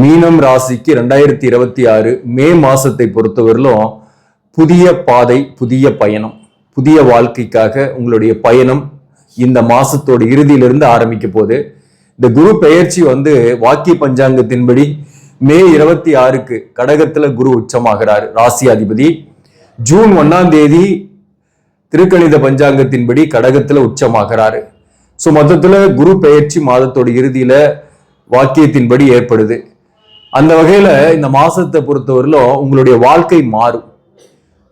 மீனம் ராசிக்கு 2026 மே மாசத்தை பொறுத்தவரையிலும் புதிய பாதை, புதிய பயணம், புதிய வாழ்க்கைக்காக உங்களுடைய பயணம் இந்த மாசத்தோட இறுதியிலிருந்து ஆரம்பிக்க போகுது. இந்த குரு பெயர்ச்சி வாக்கிய பஞ்சாங்கத்தின்படி மே 26க்கு கடகத்துல குரு உச்சமாகிறார், ராசி அதிபதி. ஜூன் 1ஆம் தேதி திருக்கணித பஞ்சாங்கத்தின்படி கடகத்துல உச்சமாகிறாரு. ஸோ மொத்தத்துல குரு பெயர்ச்சி மாதத்தோட இறுதியில வாக்கியத்தின்படி ஏற்படுது. அந்த வகையில இந்த மாசத்தை பொறுத்தவரையிலும் உங்களுடைய வாழ்க்கை மாறும்,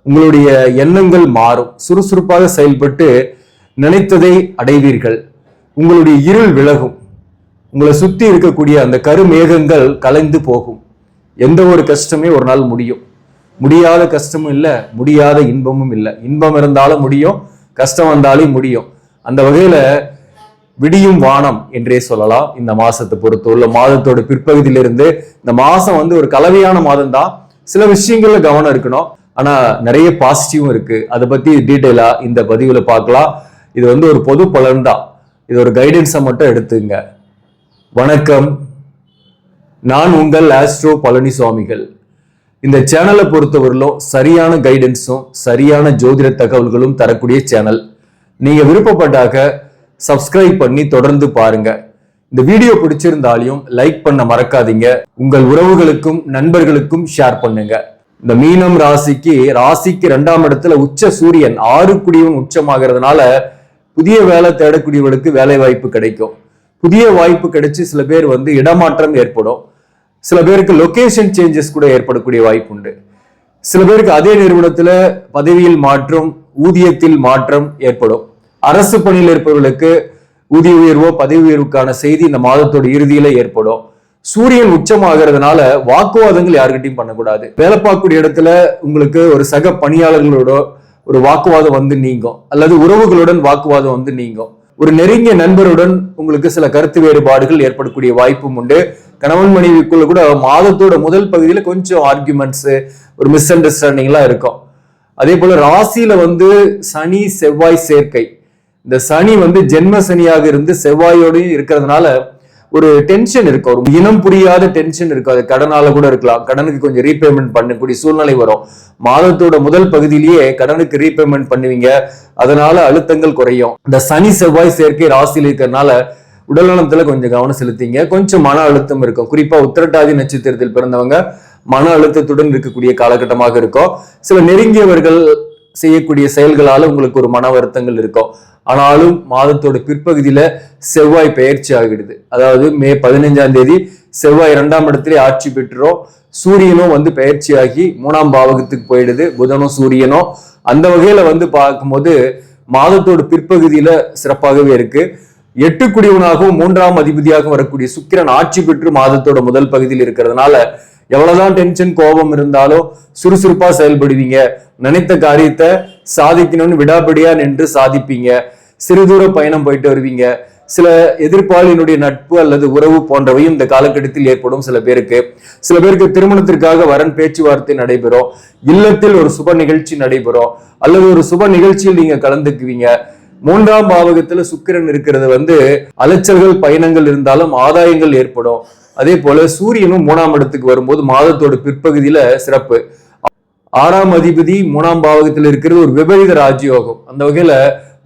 உங்களுடைய எண்ணங்கள் மாறும், சுறுசுறுப்பாக செயல்பட்டு நினைத்ததை அடைவீர்கள், உங்களுடைய இருள் விலகும், உங்களை சுத்தி இருக்கக்கூடிய அந்த கருமேகங்கள் கலைந்து போகும். எந்த ஒரு கஷ்டமே ஒரு நாள் முடியும், முடியாத கஷ்டமும் இல்லை, முடியாத இன்பமும் இல்லை. இன்பம் இருந்தாலும் முடியும், கஷ்டம் வந்தாலும் முடியும். அந்த வகையில விடியும் வானம் என்றே சொல்லலாம். இந்த மாசத்தை பொறுத்துள்ள மாதத்தோட பிற்பகுதியிலிருந்து இந்த மாசம் ஒரு கலவையான மாதம் தான். சில விஷயங்கள்ல கவனம் இருக்கணும், ஆனா நிறைய பாசிட்டிவும் இருக்கு. அதை பத்தி டீட்டெயிலா இந்த பதிவுல பார்க்கலாம். இது ஒரு பொது பலன் தான், இது ஒரு கைடன்ஸை மட்டும் எடுத்துங்க. வணக்கம், நான் உங்கள் ஆஸ்ட்ரோ பழனிசாமிகள். இந்த சேனலை பொறுத்தவரையிலும் சரியான கைடன்ஸும் சரியான ஜோதிட தகவல்களும் தரக்கூடிய சேனல். நீங்க விருப்பப்பட்டாக்க சப்ஸ்கிரைப் பண்ணி தொடர்ந்து பாருங்க. இந்த வீடியோ பிடிச்சிருந்தாலையும் லைக் பண்ண மறக்காதீங்க. உங்கள் உறவுகளுக்கும் நண்பர்களுக்கும் ஷேர் பண்ணுங்க. இந்த மீனம் ராசிக்கு 2ஆம் இடத்துல உச்ச சூரியன் 6 குடியும் உச்சமாகிறதுனால புதிய வேலை தேடக்கூடியவர்களுக்கு வேலை வாய்ப்பு கிடைக்கும். புதிய வாய்ப்பு கிடைச்சு சில பேர் இடமாற்றம் ஏற்படும். சில பேருக்கு லொகேஷன் சேஞ்சஸ் கூட ஏற்படக்கூடிய வாய்ப்பு உண்டு. சில பேருக்கு அதே நிறுவனத்துல பதவியில் மாற்றம், ஊதியத்தில் மாற்றம் ஏற்படும். அரசு பணியில் இருப்பவர்களுக்கு ஊதிய உயர்வோ பதவி உயர்வுக்கான செய்தி இந்த மாதத்தோட இறுதியில ஏற்படும். சூரியன் உச்சமாகிறதுனால வாக்குவாதங்கள் யாருக்கிட்டையும் பண்ணக்கூடாது. வேலை பார்க்கக்கூடிய இடத்துல உங்களுக்கு ஒரு சக பணியாளர்களோட ஒரு வாக்குவாதம் நீங்கும், அல்லது உறவுகளுடன் வாக்குவாதம் நீங்கும். ஒரு நெருங்கிய நண்பருடன் உங்களுக்கு சில கருத்து வேறுபாடுகள் ஏற்படக்கூடிய வாய்ப்பும் உண்டு. கணவன் மனைவிக்குள்ள கூட மாதத்தோட முதல் பகுதியில கொஞ்சம் ஆர்குமெண்ட்ஸ், ஒரு மிஸ் அண்டர்ஸ்டாண்டிங் எல்லாம் இருக்கும். அதே போல ராசியில சனி செவ்வாய் சேர்க்கை. இந்த சனி ஜென்ம சனியாக இருந்து செவ்வாயோடையும் இருக்கிறதுனால ஒரு டென்ஷன் இருக்கும், ஒரு இனம் புரியாத டென்ஷன் இருக்கும். அது கடனால கூட இருக்கலாம். கடனுக்கு கொஞ்சம் ரீபேமெண்ட் பண்ணக்கூடிய சூழ்நிலை வரும். மாதத்தோட முதல் பகுதியிலேயே கடனுக்கு ரீபேமெண்ட் பண்ணுவீங்க, அதனால அழுத்தங்கள் குறையும். இந்த சனி செவ்வாய் சேர்க்கை ராசியில் இருக்கிறதுனால உடல் நலத்துல கொஞ்சம் கவனம் செலுத்திங்க. கொஞ்சம் மன அழுத்தம் இருக்கும். குறிப்பா உத்திரட்டாதி நட்சத்திரத்தில் பிறந்தவங்க மன அழுத்தத்துடன் இருக்கக்கூடிய காலகட்டமாக இருக்கும். சில நெருங்கியவர்கள் செய்யக்கூடிய செயல்களால உங்களுக்கு ஒரு மன வருத்தங்கள் இருக்கும். ஆனாலும் மாதத்தோட பிற்பகுதியில செவ்வாய் பெயர்ச்சி ஆகிடுது. அதாவது மே 15ஆம் தேதி செவ்வாய் 2ஆம் இடத்திலே ஆட்சி பெற்றுரும். சூரியனும் பெயர்ச்சி ஆகி 3ஆம் பாவகத்துக்கு போயிடுது, புதனும் சூரியனும். அந்த வகையில பார்க்கும்போது மாதத்தோட பிற்பகுதியில சிறப்பாகவே இருக்கு. 8 குடியவனாகவும் 3ஆம் அதிபதியாகவும் வரக்கூடிய சுக்கிரன் ஆட்சி பெற்று மாதத்தோட முதல் பகுதியில் இருக்கிறதுனால எவ்வளவுதான் டென்ஷன் கோபம் இருந்தாலும் சுறுசுறுப்பா செயல்படுவீங்க. நினைத்த காரியத்தை சாதிக்கணும்னு விடாபடியா நின்று சாதிப்பீங்க. சிறு தூர பயணம் போயிட்டு வருவீங்க. சில எதிர்ப்பாளியினுடைய நட்பு அல்லது உறவு போன்றவையும் இந்த காலகட்டத்தில் ஏற்படும். சில பேருக்கு திருமணத்திற்காக வரன் பேச்சுவார்த்தை நடைபெறும், இல்லத்தில் ஒரு சுப நிகழ்ச்சி நடைபெறும், அல்லது ஒரு சுப நிகழ்ச்சியில் நீங்க கலந்துக்குவீங்க. 3ஆம் பாவகத்துல சுக்கிரன் இருக்கிறது அலைச்சல்கள் பயணங்கள் இருந்தாலும் ஆதாயங்கள் ஏற்படும். அதே போல சூரியனும் 3ஆம் இடத்துக்கு வரும்போது மாதத்தோட பிற்பகுதியில சிறப்பு. 6ஆம் அதிபதி 3ஆம் பாவகத்தில் இருக்கிறது ஒரு விபரீத ராஜயோகம். அந்த வகையில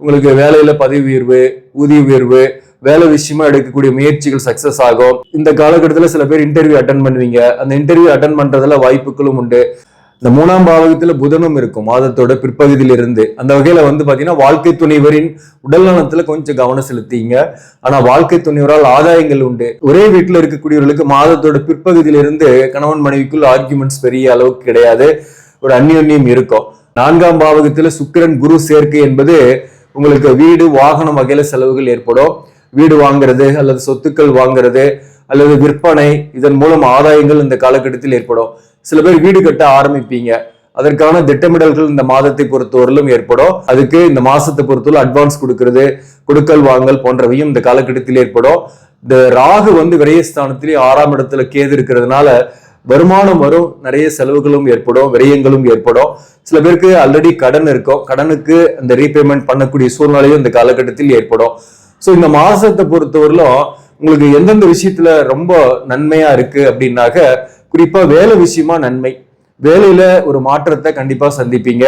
உங்களுக்கு வேலையில பதவி உயர்வு, ஊதிய உயர்வு, வேலை விஷயமா எடுக்கக்கூடிய முயற்சிகள் சக்சஸ் ஆகும். இந்த காலகட்டத்துல சில பேர் இன்டர்வியூ அட்டன் பண்ணுவீங்க. அந்த இன்டர்வியூ அட்டன் பண்றதுல வாய்ப்புகளும் உண்டு. இந்த 3ஆம் பாவகத்துல புதனும் இருக்கும் மாதத்தோட பிற்பகுதியில இருந்து. அந்த வகையில பாத்தீங்கன்னா வாழ்க்கை துணைவரின் உடல் நலத்துல கொஞ்சம் கவனம் செலுத்திங்க. ஆனா வாழ்க்கை துணைவரால் ஆதாயங்கள் உண்டு. ஒரே வீட்டுல இருக்கக்கூடியவர்களுக்கு மாதத்தோட பிற்பகுதியில இருந்து கணவன் மனைவிக்குள் ஆர்குமெண்ட்ஸ் பெரிய அளவுக்கு கிடையாது, ஒரு அந்யோன்யம் இருக்கும். 4ஆம் பாவகத்துல சுக்கிரன் குரு சேர்க்கை என்பது உங்களுக்கு வீடு வாகனம் வகையில செலவுகள் ஏற்படும். வீடு வாங்குறது அல்லது சொத்துக்கள் வாங்குறது அல்லது விற்பனை, இதன் மூலம் ஆதாயங்கள் இந்த காலகட்டத்தில் ஏற்படும். சில பேர் வீடு கட்ட ஆரம்பிப்பீங்க. அதற்கான திட்டமிடல்கள் இந்த மாதத்தை பொறுத்தவரையிலும் ஏற்படும். அதுக்கு இந்த மாசத்தை பொறுத்தவரை அட்வான்ஸ் கொடுக்கறது, கொடுக்கல் வாங்கல் போன்றவையும் இந்த காலகட்டத்தில் ஏற்படும். இந்த ராகு விரயஸ்தானத்திலே 6ஆம் இடத்துல கேது இருக்கிறதுனால வருமானம் வரும், நிறைய செலவுகளும் ஏற்படும், விரயங்களும் ஏற்படும். சில பேருக்கு ஆல்ரெடி கடன் இருக்கும், கடனுக்கு அந்த ரீபேமெண்ட் பண்ணக்கூடிய சூழ்நிலையும் இந்த காலகட்டத்தில் ஏற்படும். ஸோ இந்த மாசத்தை பொறுத்தவரையிலும் உங்களுக்கு எந்தெந்த விஷயத்துல ரொம்ப நன்மையா இருக்கு அப்படின்னாக்க, குறிப்பா வேலை விஷயமா நன்மை. வேலையில ஒரு மாற்றத்தை கண்டிப்பா சந்திப்பீங்க.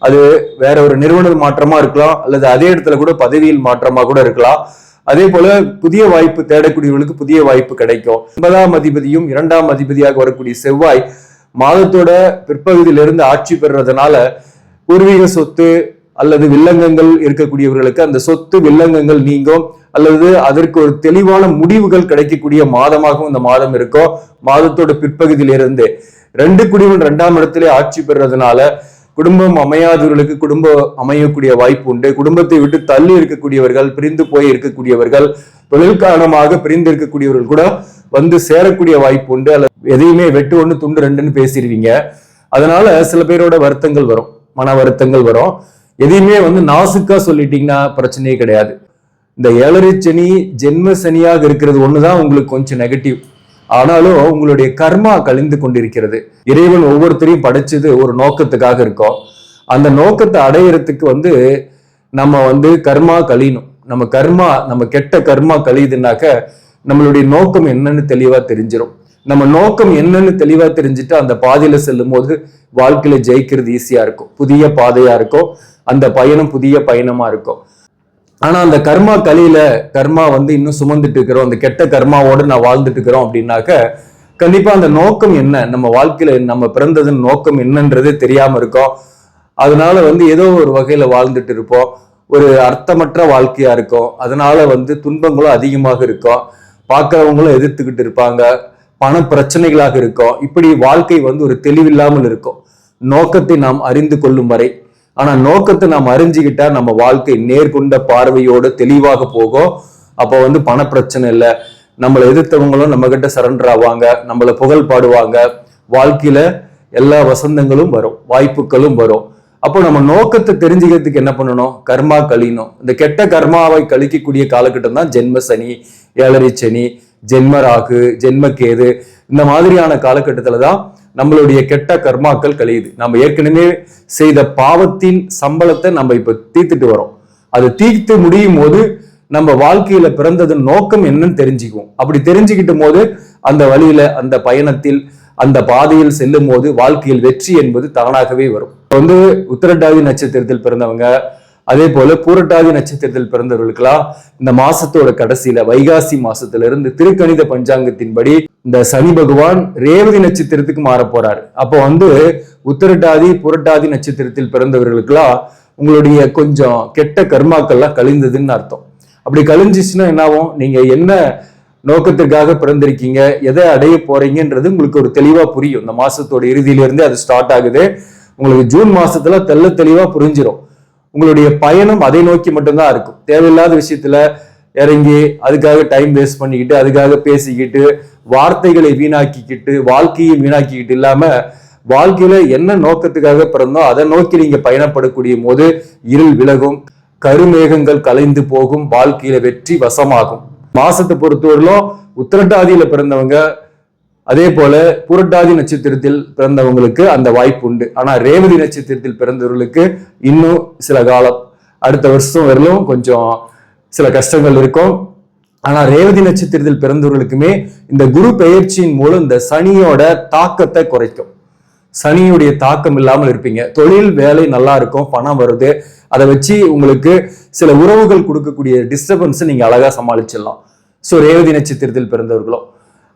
அது வேற ஒரு நிறுவன மாற்றமா இருக்கலாம், அல்லது அதே இடத்துல கூட பதவியில் மாற்றமா கூட இருக்கலாம். அதே போல புதிய வாய்ப்பு தேடக்கூடியவர்களுக்கு புதிய வாய்ப்பு கிடைக்கும். 9ஆம் அதிபதியும் 2ஆம் அதிபதியாக வரக்கூடிய செவ்வாய் மாதத்தோட பிற்பகுதியிலிருந்து ஆட்சி பெறுறதுனால பூர்வீக சொத்து அல்லது வில்லங்கங்கள் இருக்கக்கூடியவர்களுக்கு அந்த சொத்து வில்லங்கங்கள் நீங்கும், அல்லது அதற்கு ஒரு தெளிவான முடிவுகள் கிடைக்கக்கூடிய மாதமாகவும் இந்த மாதம் இருக்கும். மாதத்தோட பிற்பகுதியிலிருந்து 2 குடிவன் 2ஆம் இடத்திலே ஆட்சி பெறுறதுனால குடும்பம் அமையாதவர்களுக்கு குடும்பம் அமையக்கூடிய வாய்ப்பு உண்டு. குடும்பத்தை விட்டு தள்ளி இருக்கக்கூடியவர்கள், பிரிந்து போய் இருக்கக்கூடியவர்கள், தொழில் காரணமாக பிரிந்து இருக்கக்கூடியவர்கள் கூட வந்து சேரக்கூடிய வாய்ப்பு உண்டு. அல்லது எதையுமே வெட்டு 1 துண்டு 2ன்னு பேசிடுவீங்க. அதனால சில பேரோட வருத்தங்கள் வரும், மன வருத்தங்கள் வரும். எதையுமே வந்து நாசுக்கா சொல்லிட்டீங்கன்னா பிரச்சனையே கிடையாது. இந்த 7.5 சனி ஜென்ம சனியாக இருக்கிறது ஒண்ணுதான் உங்களுக்கு கொஞ்சம் நெகட்டிவ். ஆனாலும் உங்களுடைய கர்மா கழிந்து கொண்டிருக்கிறது. இறைவன் ஒவ்வொருத்தரையும் படைச்சது ஒரு நோக்கத்துக்காக இருக்கும். அந்த நோக்கத்தை அடையிறதுக்கு வந்து நம்ம வந்து கர்மா கழியணும். நம்ம கெட்ட கர்மா கழியுதுனாக்க நம்மளுடைய நோக்கம் என்னன்னு தெளிவா தெரிஞ்சிடும். நம்ம நோக்கம் என்னன்னு தெளிவா தெரிஞ்சுட்டு அந்த பாதையில செல்லும் போது வாழ்க்கையில ஜெயிக்கிறது ஈஸியா இருக்கும். புதிய பாதையா இருக்கும், அந்த பயணம் புதிய பயணமா இருக்கும். ஆனா அந்த கர்மா கலியில கர்மா வந்து இன்னும் சுமந்துட்டு இருக்கிறோம், அந்த கெட்ட கர்மாவோடு நான் வாழ்ந்துட்டு இருக்கிறோம் அப்படின்னாக்க கண்டிப்பா அந்த நோக்கம் என்ன, நம்ம வாழ்க்கையில நம்ம பிறந்ததன் நோக்கம் என்னன்றது தெரியாம இருக்கும். அதனால வந்து ஏதோ ஒரு வகையில வாழ்ந்துட்டு இருப்போம், ஒரு அர்த்தமற்ற வாழ்க்கையா இருக்கும். அதனால வந்து துன்பங்களும் அதிகமாக இருக்கும், பார்க்கறவங்களும் எதிர்த்துக்கிட்டு இருப்பாங்க, பண பிரச்சனைகளாக இருக்கும். இப்படி வாழ்க்கை வந்து ஒரு தெளிவில்லாமல் இருக்கும் நோக்கத்தை நாம் அறிந்து கொள்ளும் வரை. ஆனா நோக்கத்தை நாம் அறிஞ்சுக்கிட்டா நம்ம வாழ்க்கை நேர்கொண்ட பார்வையோட தெளிவாக போகும். அப்போ வந்து பண பிரச்சனை இல்லை, நம்மளை எதிர்த்தவங்களும் நம்ம கிட்ட சரண்டர் ஆவாங்க, நம்மளை புகழ் பாடுவாங்க, வாழ்க்கையில எல்லா வசந்தங்களும் வரும், வாய்ப்புகளும் வரும். அப்போ நம்ம நோக்கத்தை தெரிஞ்சுக்கிறதுக்கு என்ன பண்ணணும், கர்மா கழியணும். இந்த கெட்ட கர்மாவை கழிக்கக்கூடிய காலகட்டம் தான் ஜென்ம சனி, 7.5 சனி, ஜென்ம ராகு, ஜென்ம கேது. இந்த மாதிரியான காலகட்டத்துல தான் நம்மளுடைய கெட்ட கர்மாக்கள் கழியுது. நம்ம ஏற்கனவே செய்த பாவத்தின் சம்பளத்தை நம்ம இப்ப தீர்த்துட்டு வரோம். அது தீர்த்து முடியும் போது நம்ம வாழ்க்கையில பிறந்ததன் நோக்கம் என்னன்னு தெரிஞ்சுக்குவோம். அப்படி தெரிஞ்சுக்கிட்டும் போது அந்த வழியில, அந்த பயணத்தில், அந்த பாதையில் செல்லும் போது வாழ்க்கையில் வெற்றி என்பது தானாகவே வரும். வந்து உத்திரட்டாதி நட்சத்திரத்தில் பிறந்தவங்க, அதே போல பூரட்டாதி நட்சத்திரத்தில் பிறந்தவர்களுக்கெல்லாம் இந்த மாசத்தோட கடைசியில வைகாசி மாசத்துல இருந்து திருக்கணித பஞ்சாங்கத்தின்படி இந்த சனி பகவான் ரேவதி நட்சத்திரத்துக்கு மாற போறாரு. அப்போ வந்து உத்திரட்டாதி புரட்டாதி நட்சத்திரத்தில் பிறந்தவர்களுக்கெல்லாம் உங்களுடைய கொஞ்சம் கெட்ட கர்மாக்கள்லாம் கழிந்ததுன்னு அர்த்தம். அப்படி கழிஞ்சிச்சுன்னா என்ன ஆகும், நீங்க என்ன நோக்கத்திற்காக பிறந்திருக்கீங்க, எதை அடைய போறீங்கன்றது உங்களுக்கு ஒரு தெளிவா புரியும். இந்த மாசத்தோட இறுதியிலிருந்து அது ஸ்டார்ட் ஆகுது. உங்களுக்கு ஜூன் மாசத்துல தெளிவா புரிஞ்சிடும். உங்களுடைய பயணம் அதை நோக்கி மட்டும்தான் இருக்கும். தேவையில்லாத விஷயத்துல இறங்கி அதுக்காக டைம் வேஸ்ட் பண்ணிக்கிட்டு, அதுக்காக பேசிக்கிட்டு, வார்த்தைகளை வீணாக்கிக்கிட்டு, வாழ்க்கையை வீணாக்கிக்கிட்டு இல்லாம வாழ்க்கையில என்ன நோக்கத்துக்காக பிறந்தோம் அதை நோக்கி நீங்க பயணப்படக்கூடிய போது இருள் விலகும், கருமேகங்கள் கலைந்து போகும், வாழ்க்கையில வெற்றி வசமாகும். மாசத்தை பொறுத்தவரையிலும் உத்திரட்டாதியில பிறந்தவங்க, அதே போல புரட்டாதி நட்சத்திரத்தில் பிறந்தவங்களுக்கு அந்த வாய்ப்பு உண்டு. ஆனா ரேவதி நட்சத்திரத்தில் பிறந்தவர்களுக்கு இன்னும் சில காலம், அடுத்த வருஷம் வரலும் கொஞ்சம் சில கஷ்டங்கள் இருக்கும். ஆனா ரேவதி நட்சத்திரத்தில் பிறந்தவர்களுக்குமே இந்த குரு பெயர்ச்சியின் மூலம் இந்த சனியோட தாக்கத்தை குறைக்கும். சனியுடைய தாக்கம் இல்லாமல் இருப்பீங்க. தொழில் வேலை நல்லா இருக்கும், பணம் வருது, அதை வச்சு உங்களுக்கு சில உறவுகள் கொடுக்கக்கூடிய டிஸ்டர்பன்ஸ் நீங்க அழகா சமாளிச்சிடலாம். ஸோ ரேவதி நட்சத்திரத்தில் பிறந்தவர்களும்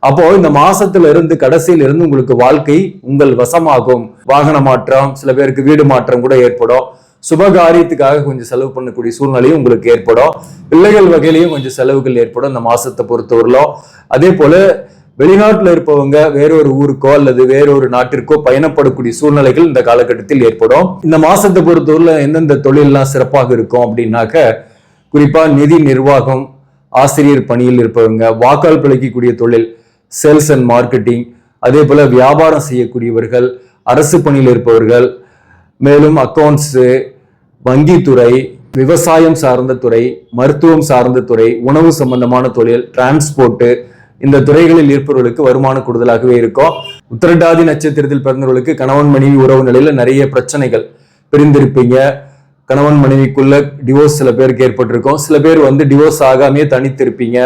அப்போ இந்த மாசத்துல இருந்து கடைசியில இருந்து உங்களுக்கு வாழ்க்கை உங்கள் வசமாகும். வாகன மாற்றம், சில பேருக்கு வீடு மாற்றம் கூட ஏற்படும். சுபகாரியத்துக்காக கொஞ்சம் செலவு பண்ணக்கூடிய சூழ்நிலையும் உங்களுக்கு ஏற்படும். பிள்ளைகள் வகையிலையும் கொஞ்சம் செலவுகள் ஏற்படும் இந்த மாசத்தை பொறுத்தவரையிலும். அதே போல வெளிநாட்டுல இருப்பவங்க வேறொரு ஊருக்கோ அல்லது வேறொரு நாட்டிற்கோ பயணப்படக்கூடிய சூழ்நிலைகள் இந்த காலகட்டத்தில் ஏற்படும். இந்த மாசத்தை பொறுத்தவரையில எந்தெந்த தொழிலெல்லாம் சிறப்பாக இருக்கும் அப்படின்னாக்க, குறிப்பா நிதி நிர்வாகம், ஆசிரியர் பணியில் இருப்பவங்க, வாக்கால் பிழைக்கக்கூடிய தொழில், சேல்ஸ் அண்ட் மார்க்கெட்டிங், அதே போல வியாபாரம் செய்யக்கூடியவர்கள், அரசு பணியில் இருப்பவர்கள், மேலும் அக்கௌண்ட்ஸ், வங்கித்துறை, விவசாயம் சார்ந்த துறை, மருத்துவம் சார்ந்த துறை, உணவு சம்பந்தமான தொழில், டிரான்ஸ்போர்ட், இந்த துறைகளில் இருப்பவர்களுக்கு வருமானம் கூடுதலாகவே இருக்கும். உத்திரட்டாதி நட்சத்திரத்தில் பிறந்தவர்களுக்கு கணவன் மனைவி உறவு நிலையில நிறைய பிரச்சனைகள், பிரிந்திருப்பீங்க, கணவன் மனைவிக்குள்ள டிவோர்ஸ் சில பேருக்கு ஏற்பட்டிருக்கும், சில பேர் வந்து டிவோர்ஸ் ஆகாமே தனித்திருப்பீங்க.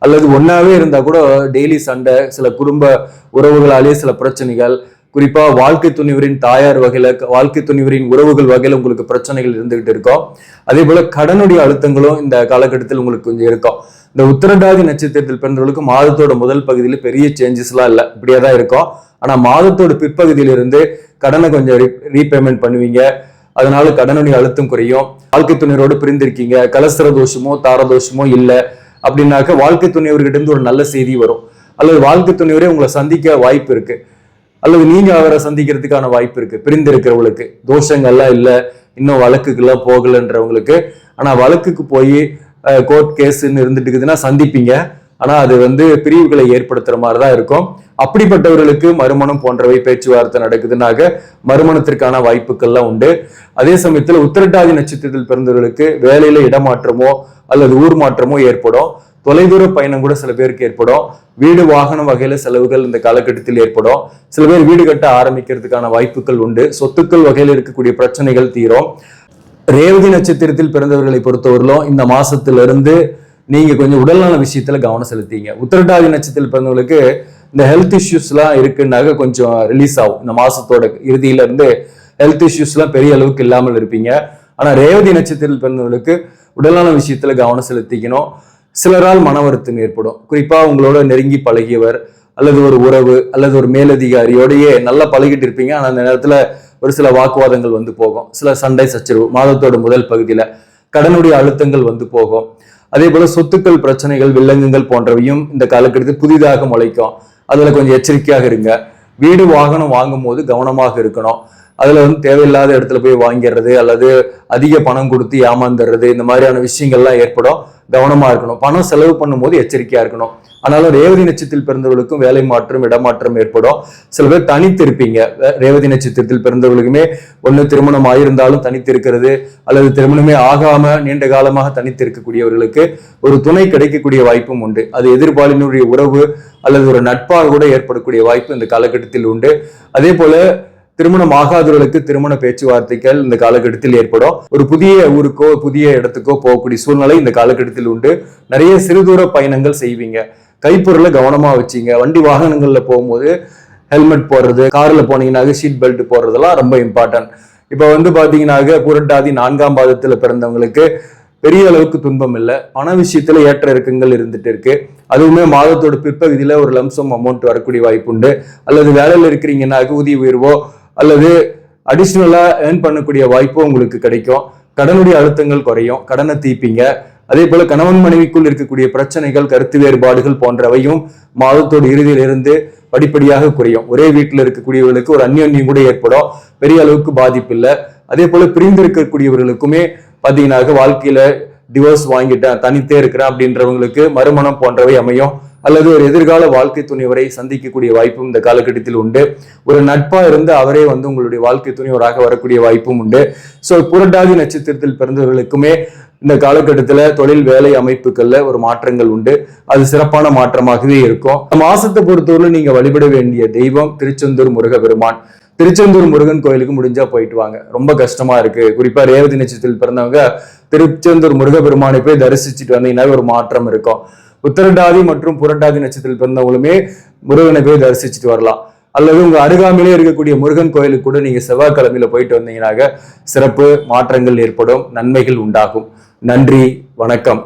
அல்லது ஒன்னாவே இருந்தா கூட டெய்லி சண்டை, சில குடும்ப உறவுகளாலேயே சில பிரச்சனைகள், குறிப்பா வாழ்க்கை துணிவரின் தாயார் வகையில, வாழ்க்கை துணிவரின் உறவுகள் வகையில உங்களுக்கு பிரச்சனைகள் இருந்துகிட்டு இருக்கும். அதே போல கடனுடைய அழுத்தங்களும் இந்த காலகட்டத்தில் உங்களுக்கு கொஞ்சம் இருக்கும். இந்த உத்திரட்டாதி நட்சத்திரத்தில் பிறந்தவர்களுக்கு மாதத்தோட முதல் பகுதியில பெரிய சேஞ்சஸ் எல்லாம் இல்லை, இப்படியே தான் இருக்கும். ஆனா மாதத்தோட பிற்பகுதியிலிருந்து கடனை கொஞ்சம் ரீபேமெண்ட் பண்ணுவீங்க. அதனால கடனுடைய அழுத்தம் குறையும். வாழ்க்கை துணையரோடு பிரிந்திருக்கீங்க, கலஸ்திர தோஷமோ தார தோஷமோ இல்லை அப்படின்னாக்க வாழ்க்கை துணையவர்கிட்ட இருந்து ஒரு நல்ல செய்தி வரும். அல்லது வாழ்க்கை துணைவரே உங்களை சந்திக்க வாய்ப்பு இருக்கு, அல்லது நீங்க அவரை சந்திக்கிறதுக்கான வாய்ப்பு இருக்கு. பிரிந்திருக்கிறவங்களுக்கு தோஷங்கள்லாம் இல்லை, இன்னும் வழக்குக்கெல்லாம் போகலன்றவங்களுக்கு. ஆனா வழக்குக்கு போய் கோர்ட் கேஸ்ன்னு இருந்துட்டு இருக்குதுன்னா சந்திப்பீங்க. ஆனா அது பிரிவுகளை ஏற்படுத்துற மாதிரி தான் இருக்கும். அப்படிப்பட்டவர்களுக்கு மறுமணம் போன்றவை பேச்சுவார்த்தை நடக்குதுன்னாக மறுமணத்திற்கான வாய்ப்புகள்லாம் உண்டு. அதே சமயத்துல உத்திரட்டாதி நட்சத்திரத்தில் பிறந்தவர்களுக்கு வேலையில இடமாற்றமோ அல்லது ஊர் மாற்றமோ ஏற்படும். தொலைதூர பயணம் கூட சில பேருக்கு ஏற்படும். வீடு வாகனம் வகையில செலவுகள் இந்த காலகட்டத்தில் ஏற்படும். சில பேர் வீடு கட்ட ஆரம்பிக்கிறதுக்கான வாய்ப்புகள் உண்டு. சொத்துக்கள் வகையில் இருக்கக்கூடிய பிரச்சனைகள் தீரும். ரேவதி நட்சத்திரத்தில் பிறந்தவர்களை பொறுத்தவரையிலும் இந்த மாசத்திலிருந்து நீங்க கொஞ்சம் உடல்நல விஷயத்துல கவனம் செலுத்தீங்க. உத்திரட்டாதி நட்சத்திரத்தில் பிறந்தவங்களுக்கு இந்த ஹெல்த் இஷ்யூஸ் எல்லாம் இருக்குன்னாக்க கொஞ்சம் ரிலீஸ் ஆகும். இந்த மாசத்தோட இறுதியில இருந்து ஹெல்த் இஷ்யூஸ் எல்லாம் பெரிய அளவுக்கு இல்லாமல் இருப்பீங்க. ஆனா ரேவதி நட்சத்திரத்தில் பிறந்தவங்களுக்கு உடல்நல விஷயத்துல கவனம் செலுத்திக்கணும். சிலரால் மன வருத்தம் ஏற்படும். குறிப்பா உங்களோட நெருங்கி பழகியவர் அல்லது ஒரு உறவு அல்லது ஒரு மேலதிகாரியோடையே நல்லா பழகிட்டு இருப்பீங்க. ஆனா அந்த நேரத்துல ஒரு சில வாக்குவாதங்கள் போகும். சில சண்டை சச்சரவு மாதத்தோட முதல் பகுதியில கடனுடைய அழுத்தங்கள் போகும். அதே போல சொத்துக்கள் பிரச்சனைகள் வில்லங்கங்கள் போன்றவையும் இந்த காலகட்டத்தில் புதிதாக முளைக்கும். அதுல கொஞ்சம் எச்சரிக்கையாக இருங்க. வீடு வாகனம் வாங்கும் போது கவனமாக இருக்கணும். அதுல தேவையில்லாத இடத்துல போய் வாங்கிடுறது அல்லது அதிக பணம் கொடுத்து ஏமாந்துடுறது, இந்த மாதிரியான விஷயங்கள்லாம் ஏற்படும். கவனமா இருக்கணும். பணம் செலவு பண்ணும் போது எச்சரிக்கையா இருக்கணும். ஆனாலும் ரேவதி நட்சத்திரத்தில் பிறந்தவர்களுக்கும் வேலை மாற்றம் இடமாற்றம் ஏற்படும். சில பேர் தனித்து இருப்பீங்க. ரேவதி நட்சத்திரத்தில் பிறந்தவர்களுக்குமே ஒண்ணு திருமணம் ஆயிருந்தாலும் தனித்து இருக்கிறது, அல்லது திருமணமே ஆகாம நீண்ட காலமாக தனித்து இருக்கக்கூடியவர்களுக்கு ஒரு துணை கிடைக்கக்கூடிய வாய்ப்பும் உண்டு. அது எதிர்பாலினுடைய உறவு அல்லது ஒரு நட்பாக கூட ஏற்படக்கூடிய வாய்ப்பு இந்த காலகட்டத்தில் உண்டு. அதே போல திருமணம் ஆகாதவர்களுக்கு திருமண பேச்சுவார்த்தைகள் இந்த காலகட்டத்தில் ஏற்படும். ஒரு புதிய ஊருக்கோ புதிய இடத்துக்கோ போகக்கூடிய சூழ்நிலை இந்த காலகட்டத்தில் உண்டு. நிறைய சிறுதூர பயணங்கள் செய்வீங்க. கைப்பொருளை கவனமா வச்சுங்க. வண்டி வாகனங்கள்ல போகும்போது ஹெல்மெட் போடுறது, கார்ல போனீங்கன்னாக்க சீட் பெல்ட் போடுறதெல்லாம் ரொம்ப இம்பார்ட்டன்ட். இப்ப பாத்தீங்கன்னாக்க புரட்டாதி 4ஆம் பாதத்துல பிறந்தவங்களுக்கு பெரிய அளவுக்கு துன்பம் இல்லை. பண விஷயத்துல ஏற்ற இறக்கங்கள் இருந்துட்டு இருக்கு. அதுவுமே மாதத்தோட பிற்பகுதியில ஒரு லம்சம் அமௌண்ட் வரக்கூடிய வாய்ப்பு உண்டு. அல்லது வேலையில இருக்கிறீங்கன்னாக்க ஊதிய உயர்வோ அல்லது அடிஷ்னலா ஏர்ன் பண்ணக்கூடிய வாய்ப்போ உங்களுக்கு கிடைக்கும். கடனுடைய அழுத்தங்கள் குறையும், கடனை தீப்பீங்க. அதே போல கணவன் மனைவிக்குள் இருக்கக்கூடிய பிரச்சனைகள், கருத்து வேறுபாடுகள் போன்றவையும் மாதத்தோட இறுதியிலிருந்து படிப்படியாக குறையும். ஒரே வீட்டில் இருக்கக்கூடியவர்களுக்கு ஒரு அந்யோன்யம் கூட ஏற்படும். பெரிய அளவுக்கு பாதிப்பு இல்லை. அதே போல பிரிந்து இருக்கக்கூடியவர்களுக்குமே பாத்தீங்கன்னாக்க வாழ்க்கையில டிவோர்ஸ் வாங்கிட்டேன், தனித்தே இருக்கிறேன் அப்படின்றவங்களுக்கு மறுமணம் போன்றவை அமையும். அல்லது ஒரு எதிர்கால வாழ்க்கை துணைவரை சந்திக்கக்கூடிய வாய்ப்பும் இந்த காலகட்டத்தில் உண்டு. ஒரு நட்பா இருந்து அவரே உங்களுடைய வாழ்க்கை துணைவராக வரக்கூடிய வாய்ப்பும் உண்டு. சோ புரட்டாதி நட்சத்திரத்தில் பிறந்தவர்களுக்குமே இந்த காலகட்டத்துல தொழில் வேலை அமைப்புகள்ல ஒரு மாற்றங்கள் உண்டு. அது சிறப்பான மாற்றமாகவே இருக்கும். மாசத்தை பொறுத்தவரை நீங்க வழிபட வேண்டிய தெய்வம் திருச்செந்தூர் முருகப்பெருமான். திருச்செந்தூர் முருகன் கோயிலுக்கு முடிஞ்சா போயிட்டு வாங்க. ரொம்ப கஷ்டமா இருக்கு. குறிப்பா ரேவதி நட்சத்திரத்தில் பிறந்தவங்க திருச்செந்தூர் முருகப்பெருமானை போய் தரிசிச்சுட்டு வந்தீங்கன்னா ஒரு மாற்றம் இருக்கும். உத்திரட்டாதி மற்றும் புரட்டாதி நட்சத்திரத்தில் பிறந்தவங்களுமே முருகனை போய் தரிசிச்சுட்டு வரலாம். அல்லது உங்க அருகாமையிலே இருக்கக்கூடிய முருகன் கோயிலுக்கு கூட நீங்க செவ்வாய்க்கிழமையில போயிட்டு வந்தீங்கன்னாக்க சிறப்பு மாற்றங்கள் ஏற்படும், நன்மைகள் உண்டாகும். நன்றி, வணக்கம்.